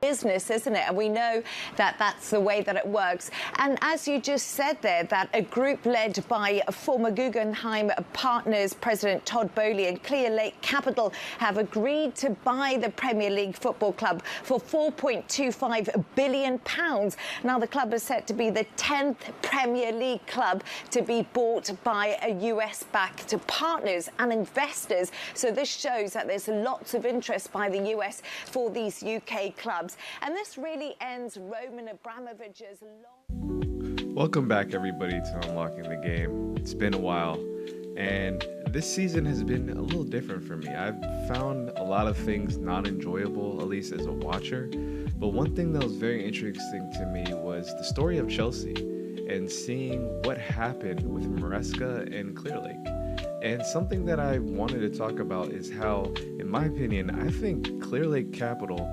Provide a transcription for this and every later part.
business, isn't it? And we know that that's the way that it works. And as you just said there, that a group led by former Guggenheim Partners President Todd Boehly and Clearlake Capital have agreed to buy the Premier League Football Club for £4.25 billion. Now, the club is set to be the 10th Premier League club to be bought by a US-backed partners and investors. So this shows that there's lots of interest by the US for these UK clubs. And this really ends Roman Abramovich's long... Welcome back, everybody, to Unlocking the Game. It's been a while, and this season has been a little different for me. I've found a lot of things not enjoyable, at least as a watcher. But one thing that was very interesting to me was the story of Chelsea and seeing what happened with Maresca and Clearlake. And something that I wanted to talk about is how, in my opinion, I think Clearlake Capital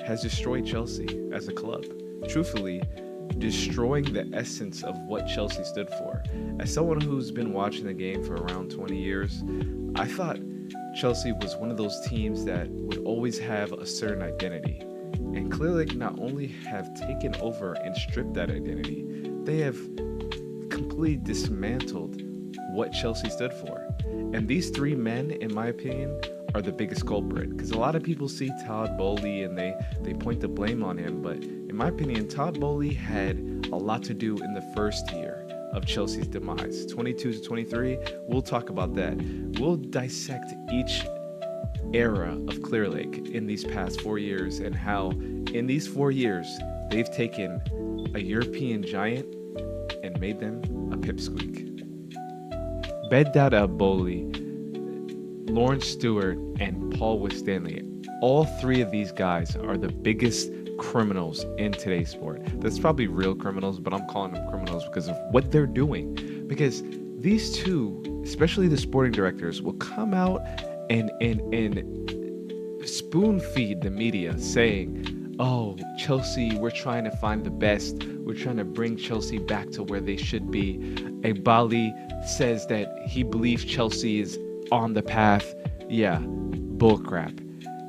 has destroyed Chelsea as a club. Truthfully, destroying the essence of what Chelsea stood for. As someone who's been watching the game for around 20 years, I thought Chelsea was one of those teams that would always have a certain identity. And Clearlake not only have taken over and stripped that identity, they have completely dismantled what Chelsea stood for. And these three men, in my opinion, are the biggest culprit. Because a lot of people see Todd Boehly and they point the blame on him. But in my opinion, Todd Boehly had a lot to do in the first year of Chelsea's demise. 22 to 23, we'll talk about that. We'll dissect each era of Clearlake in these past 4 years and how in these 4 years they've taken a European giant and made them a pipsqueak. Bedad Boehly, Lawrence Stewart, and Paul Winstanley, all three of these guys are the biggest criminals in today's sport. That's probably real criminals, but I'm calling them criminals because of what they're doing. Because these two, especially the sporting directors, will come out and spoon feed the media saying, oh, Chelsea, we're trying to find the best. We're trying to bring Chelsea back to where they should be. Boehly says that he believes Chelsea is on the path. Yeah, bullcrap.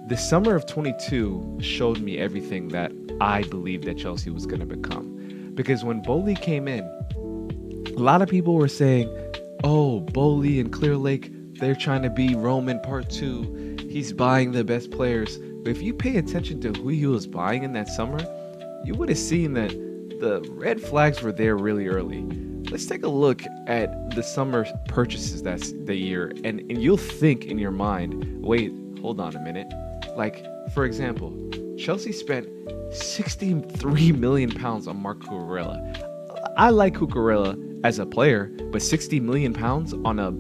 The summer of 22 showed me everything that I believed that Chelsea was going to become. Because when Boehly came in, a lot of people were saying, oh, Boehly and Clearlake, they're trying to be Roman Part 2. He's buying the best players. But if you pay attention to who he was buying in that summer, you would have seen that the red flags were there really early. Let's take a look at the summer purchases that's the year, and you'll think in your mind, wait, hold on a minute. Like, for example, Chelsea spent £63 million on Marc Cucurella. I like Cucurella as a player, but £60 million on a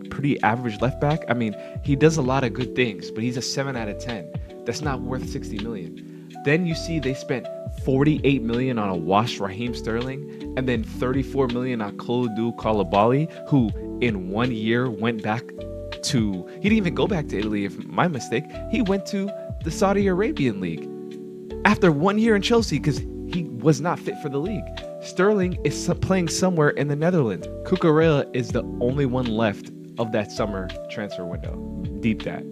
pretty average left back? I mean, he does a lot of good things, but he's a 7 out of 10. That's not worth $60 million. Then you see they spent $48 million on a washed Raheem Sterling, and then $34 million on Kalidou Koulibaly, who in 1 year went back to, he didn't even go back to Italy, if my mistake. He went to the Saudi Arabian League after 1 year in Chelsea because he was not fit for the league. Sterling is playing somewhere in the Netherlands. Cucurella is the only one left of that summer transfer window. Deep that.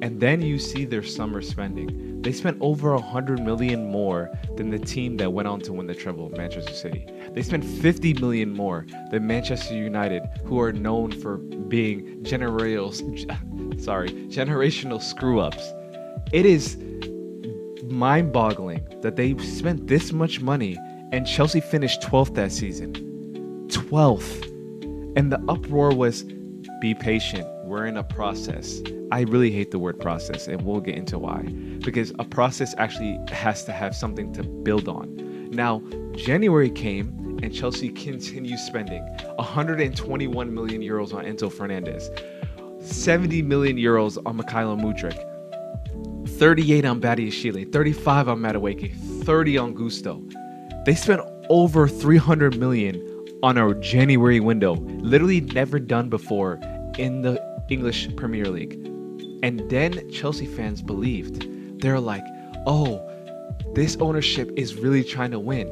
And then you see their summer spending. They spent over $100 million more than the team that went on to win the treble, Manchester City. They spent $50 million more than Manchester United, who are known for being generational screw-ups. It is mind-boggling that they spent this much money and Chelsea finished 12th that season. 12th. And the uproar was, be patient. We're in a process. I really hate the word process, and we'll get into why. Because a process actually has to have something to build on. Now, January came, and Chelsea continued spending 121 million euros on Enzo Fernandez, 70 million euros on Mykhailo Mudryk, 38 on Badiashile, 35 on Madueke, 30 on Gusto. They spent over 300 million on a January window, literally never done before in the English Premier League. And then Chelsea fans believed. They're like, oh, this ownership is really trying to win.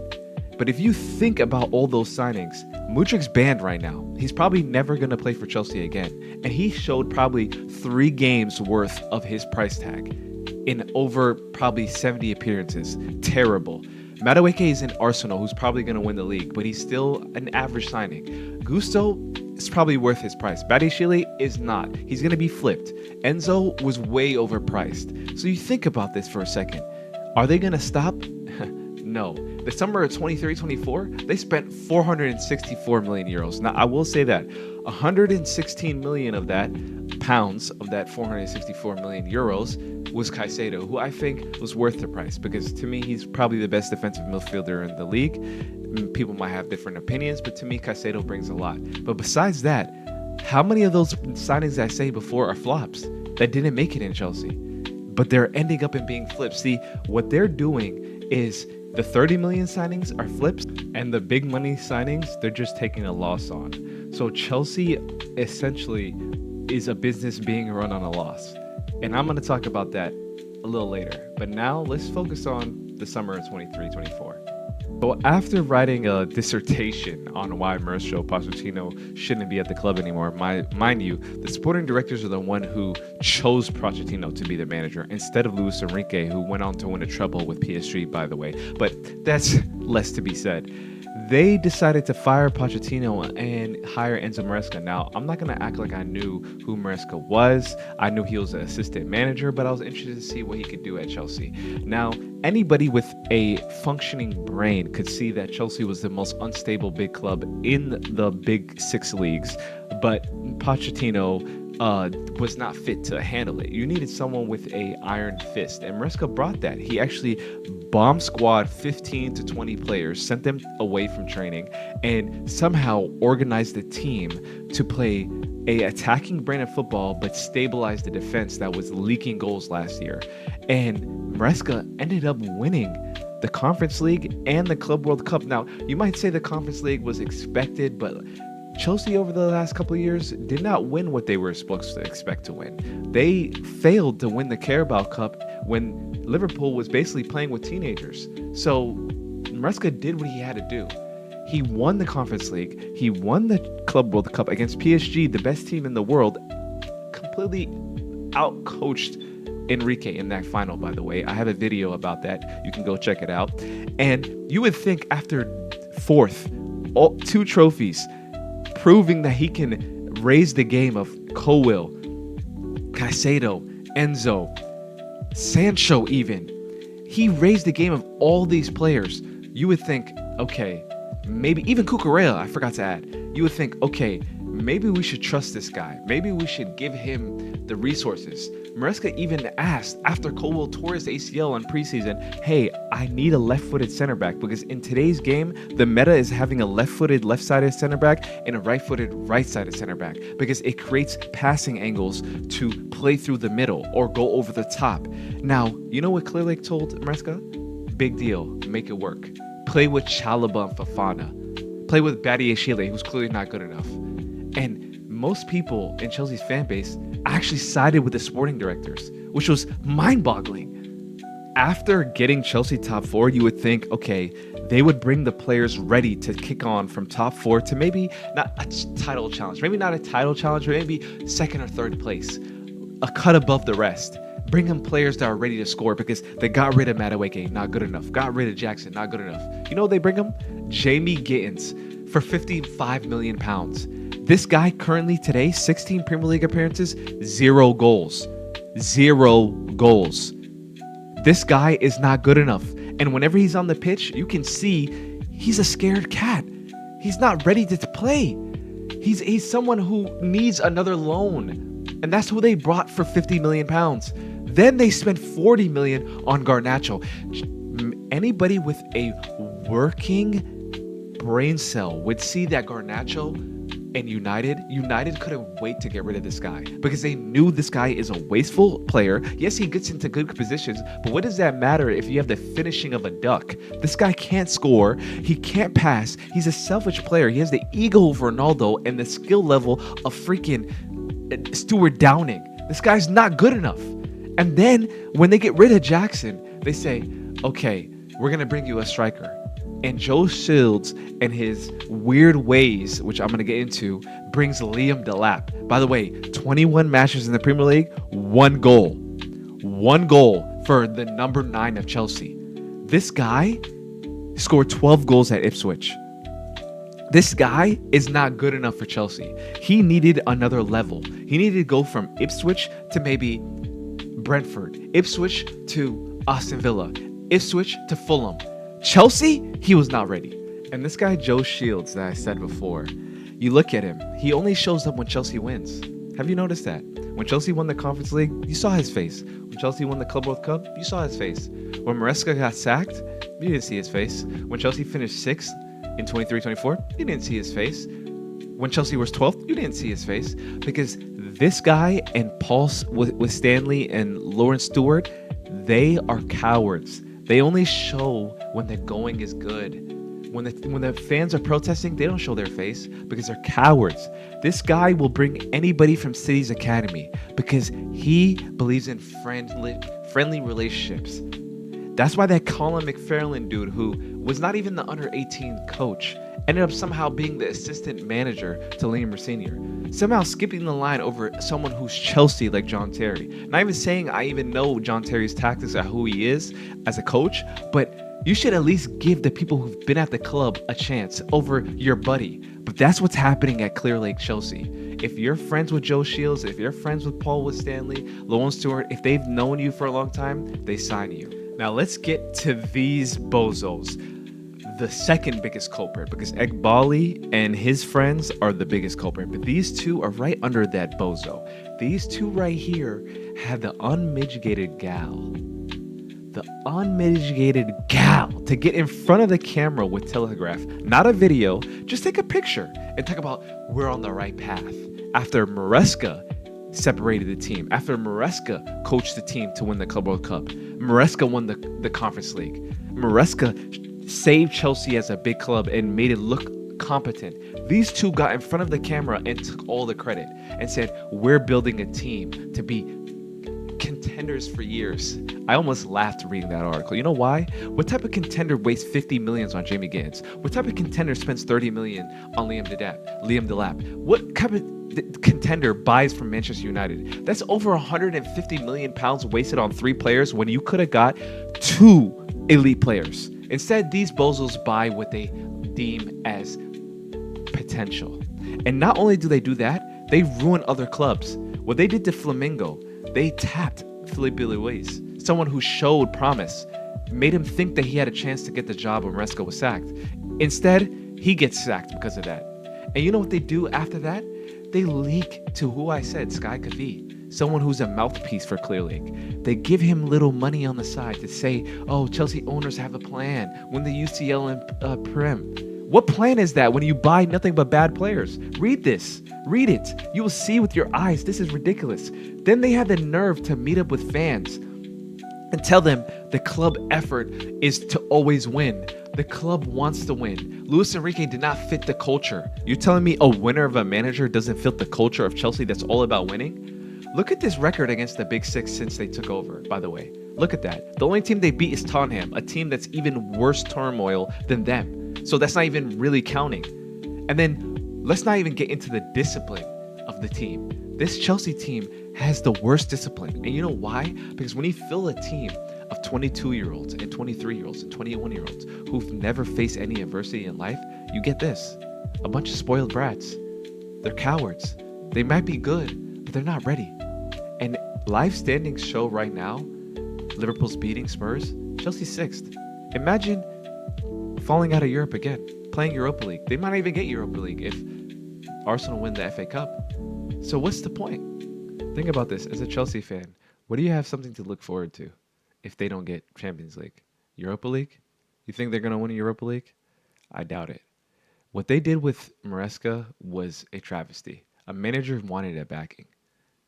But if you think about all those signings, Mudrik's banned right now. He's probably never going to play for Chelsea again. And he showed probably 3 games worth of his price tag in over probably 70 appearances. Terrible. Madueke is in Arsenal, who's probably going to win the league, but he's still an average signing. Gusto is probably worth his price. Badiashile is not. He's going to be flipped. Enzo was way overpriced. So you think about this for a second. Are they going to stop? No. The summer of 23-24, they spent 464 million euros. Now, I will say that 116 million of that pounds of that 464 million euros was Caicedo, who I think was worth the price, because to me, he's probably the best defensive midfielder in the league. People might have different opinions, but to me, Caicedo brings a lot. But besides that, how many of those signings I say before are flops that didn't make it in Chelsea? But they're ending up in being flips. See, what they're doing is the 30 million signings are flips, and the big money signings, they're just taking a loss on. So Chelsea essentially is a business being run on a loss. And I'm going to talk about that a little later. But now let's focus on the summer of 23-24. So after writing a dissertation on why Mauricio Pochettino shouldn't be at the club anymore, mind you, the sporting directors are the one who chose Pochettino to be the manager instead of Luis Enrique, who went on to win a treble with PSG, by the way. But that's less to be said. They decided to fire Pochettino and hire Enzo Maresca. Now, I'm not going to act like I knew who Maresca was. I knew he was an assistant manager, but I was interested to see what he could do at Chelsea. Now, anybody with a functioning brain could see that Chelsea was the most unstable big club in the big 6 leagues, but Pochettino was not fit to handle it. You needed someone with a iron fist, and Maresca brought that. He actually bomb squad 15 to 20 players, sent them away from training, and somehow organized the team to play a attacking brand of football, but stabilize the defense that was leaking goals last year. And Maresca ended up winning the Conference League and the Club World Cup. Now, you might say the Conference League was expected, but Chelsea over the last couple of years did not win what they were supposed to expect to win. They failed to win the Carabao Cup when Liverpool was basically playing with teenagers. So Maresca did what he had to do. He won the Conference League. He won the Club World Cup against PSG, the best team in the world. Completely out-coached Enrique in that final, by the way. I have a video about that. You can go check it out. And you would think after 4th, 2 trophies, proving that he can raise the game of Cowell, Caicedo, Enzo, Sancho even. He raised the game of all these players. You would think, okay, maybe even Cucurella, I forgot to add. You would think, okay, maybe we should trust this guy. Maybe we should give him the resources. Maresca even asked after Cowell tore his ACL on preseason, hey, I need a left-footed center back, because in today's game, the meta is having a left-footed left-sided center back and a right-footed right-sided center back, because it creates passing angles to play through the middle or go over the top. Now, you know what Clearlake told Maresca? Big deal, make it work. Play with Chalobah and Fofana. Play with Badiashile, who's clearly not good enough. And most people in Chelsea's fan base actually sided with the sporting directors, which was mind-boggling. After getting Chelsea top 4, you would think, okay, they would bring the players ready to kick on from top 4 to maybe not a title challenge, maybe not a title challenge, but maybe 2nd or 3rd place, a cut above the rest. Bring them players that are ready to score, because they got rid of Madueke, not good enough. Got rid of Jackson, not good enough. You know what they bring him? Jamie Gittins for £55 million. This guy currently today, 16 Premier League appearances, 0 goals. 0 goals. This guy is not good enough. And whenever he's on the pitch, you can see he's a scared cat. He's not ready to play. He's someone who needs another loan. And that's who they brought for £50 million. Then they spent $40 million on Garnacho. Anybody with a working brain cell would see that Garnacho and United couldn't wait to get rid of this guy, because they knew this guy is a wasteful player. Yes, he gets into good positions, but what does that matter if you have the finishing of a duck? This guy can't score. He can't pass. He's a selfish player. He has the ego of Ronaldo and the skill level of freaking Stuart Downing. This guy's not good enough. And then when they get rid of Jackson, they say, okay, we're going to bring you a striker. And Joe Shields and his weird ways, which I'm going to get into, brings Liam Delap. By the way, 21 matches in the Premier League, one goal. One goal for the number 9 of Chelsea. This guy scored 12 goals at Ipswich. This guy is not good enough for Chelsea. He needed another level. He needed to go from Ipswich to maybe Brentford, Ipswich to Aston Villa, Ipswich to Fulham. Chelsea, he was not ready. And this guy, Joe Shields, that I said before, you look at him, he only shows up when Chelsea wins. Have you noticed that? When Chelsea won the Conference League, you saw his face. When Chelsea won the Club World Cup, you saw his face. When Maresca got sacked, you didn't see his face. When Chelsea finished 6th in 23-24, you didn't see his face. When Chelsea was 12th, you didn't see his face. Because this guy and Paul with Stanley and Lawrence Stewart, they are cowards. They only show when the going is good. When the fans are protesting, they don't show their face because they're cowards. This guy will bring anybody from City's academy because he believes in friendly relationships. That's why that Colin McFarland dude, who was not even the under-18 coach, ended up somehow being the assistant manager to Liam Senior. Somehow skipping the line over someone who's Chelsea like John Terry. Not even saying I even know John Terry's tactics or who he is as a coach, but you should at least give the people who've been at the club a chance over your buddy. But that's what's happening at Clearlake Chelsea. If you're friends with Joe Shields, if you're friends with Paul with Stanley, Lawrence Stewart, if they've known you for a long time, they sign you. Now let's get to these bozos. The second biggest culprit, because Egbali and his friends are the biggest culprit, but these two are right under that bozo. These two right here have the unmitigated gal to get in front of the camera with Telegraph, not a video, just take a picture and talk about we're on the right path. After Maresca separated the team, after Maresca coached the team to win the Club World Cup, Maresca won the Conference League, Maresca saved Chelsea as a big club and made it look competent. These two got in front of the camera and took all the credit and said, we're building a team to be contenders for years. I almost laughed reading that article. You know why? What type of contender wastes 50 million on Jamie Gans? What type of contender spends 30 million on Liam Delap? What type of contender buys from Manchester United? That's over 150 million pounds wasted on 3 players when you could have got 2 elite players. Instead, these bozos buy what they deem as potential. And not only do they do that, they ruin other clubs. What they did to Flamengo, they tapped Felipe Luis, someone who showed promise, made him think that he had a chance to get the job when Maresca was sacked. Instead, he gets sacked because of that. And you know what they do after that? They leak to who I said, Sky Kavi, someone who's a mouthpiece for Clearlake. They give him little money on the side to say, oh, Chelsea owners have a plan, win the UCL and Prem. What plan is that when you buy nothing but bad players? Read this. Read it. You will see with your eyes. This is ridiculous. Then they had the nerve to meet up with fans and tell them the club effort is to always win. The club wants to win. Luis Enrique did not fit the culture. You're telling me a winner of a manager doesn't fit the culture of Chelsea that's all about winning? Look at this record against the Big Six since they took over, by the way. Look at that. The only team they beat is Tottenham, a team that's even worse turmoil than them. So that's not even really counting. And then let's not even get into the discipline of the team. This Chelsea team has the worst discipline. And you know why? Because when you fill a team of 22-year-olds and 23-year-olds and 21-year-olds who've never faced any adversity in life, you get this. A bunch of spoiled brats. They're cowards. They might be good, but they're not ready. And live standings show right now, Liverpool's beating Spurs, Chelsea's 6th. Imagine falling out of Europe again, playing Europa League. They might not even get Europa League if Arsenal win the FA Cup. So what's the point? Think about this. As a Chelsea fan, what do you have something to look forward to if they don't get Champions League? Europa League? You think they're going to win a Europa League? I doubt it. What they did with Maresca was a travesty. A manager wanted that backing.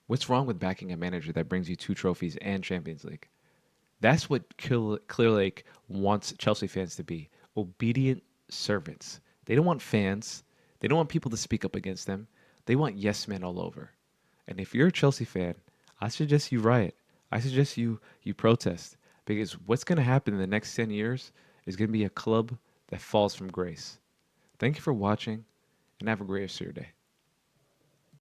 What's wrong with backing a manager that brings you 2 trophies and Champions League? That's what Clearlake wants Chelsea fans to be. Obedient servants. They don't want fans. They don't want people to speak up against them. They want yes men all over. And if you're a Chelsea fan, I suggest you riot. I suggest you protest. Because what's going to happen in the next 10 years is going to be a club that falls from grace. Thank you for watching, and have a great rest of your day.